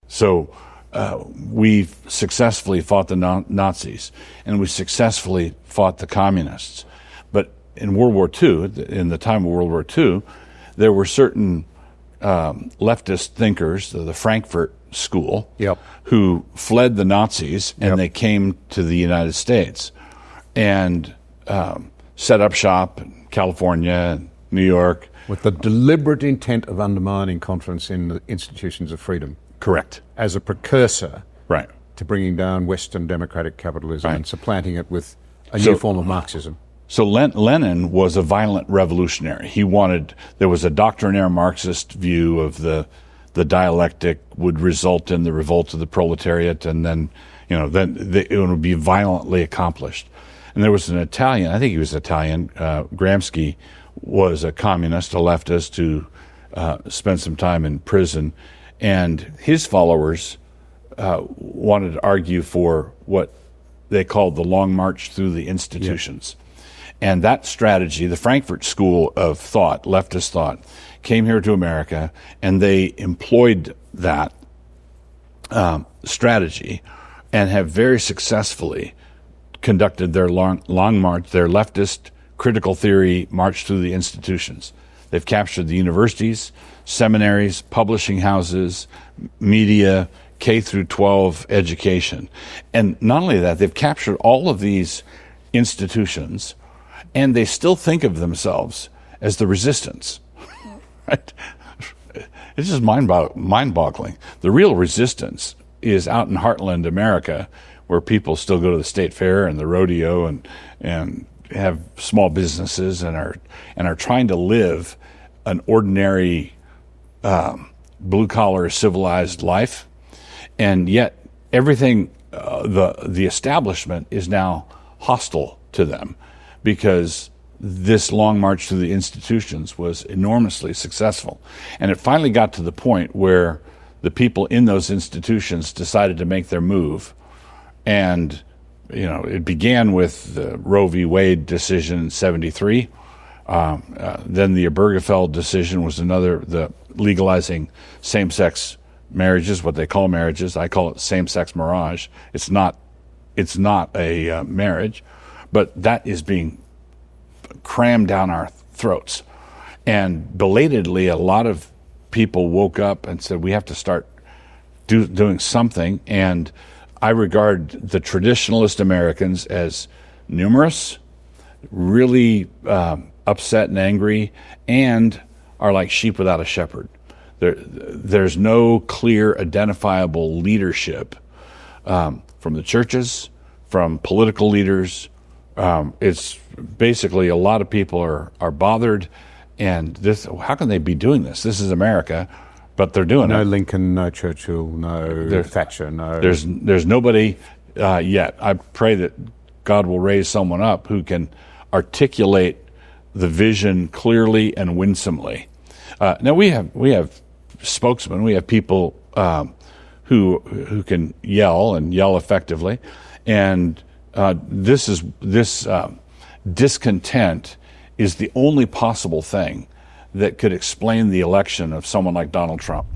So we successfully fought the Nazis, and we successfully fought the communists. But in World War II, in the time of World War II, there were certain leftist thinkers, the Frankfurt School, who fled the Nazis, and they came to the United States and set up shop in California and New York. With the deliberate intent of undermining confidence in the institutions of freedom. Correct. As a precursor Right. to bringing down Western democratic capitalism and supplanting it with a new form of Marxism. So Lenin was a violent revolutionary. There was a doctrinaire Marxist view of the dialectic would result in the revolt of the proletariat, and then it would be violently accomplished. And there was an Italian, I think he was Italian, Gramsci was a communist, a leftist who spent some time in prison, and his followers wanted to argue for what they called the long march through the institutions. And that strategy, the Frankfurt School of thought, leftist thought, came here to America, and they employed that strategy and have very successfully conducted their long march, their leftist critical theory march through the institutions. They've captured the universities, seminaries, publishing houses, media, K through 12 education. And not only that, they've captured all of these institutions, and they still think of themselves as the resistance. Right? It's just mind-boggling. The real resistance is out in heartland America, where people still go to the state fair and the rodeo and have small businesses and are trying to live an ordinary blue-collar civilized life, and yet everything the establishment is now hostile to them, because this long march through the institutions was enormously successful. And it finally got to the point where the people in those institutions decided to make their move. And, it began with the Roe v. Wade decision in 1973. Then the Obergefell decision was the legalizing same-sex marriages, what they call marriages. I call it same-sex mirage. It's not a marriage, but that is being crammed down our throats. And belatedly, a lot of people woke up and said, we have to start doing something. And I regard the traditionalist Americans as numerous, really upset and angry, and are like sheep without a shepherd. There's no clear, identifiable leadership from the churches, from political leaders. It's basically a lot of people are bothered, and how can they be doing this? This is America, but they're doing it. No Lincoln, no Churchill, no Thatcher, no. There's nobody yet. I pray that God will raise someone up who can articulate the vision clearly and winsomely. Now we have spokesmen. We have people who can yell and yell effectively, and this discontent is the only possible thing that could explain the election of someone like Donald Trump.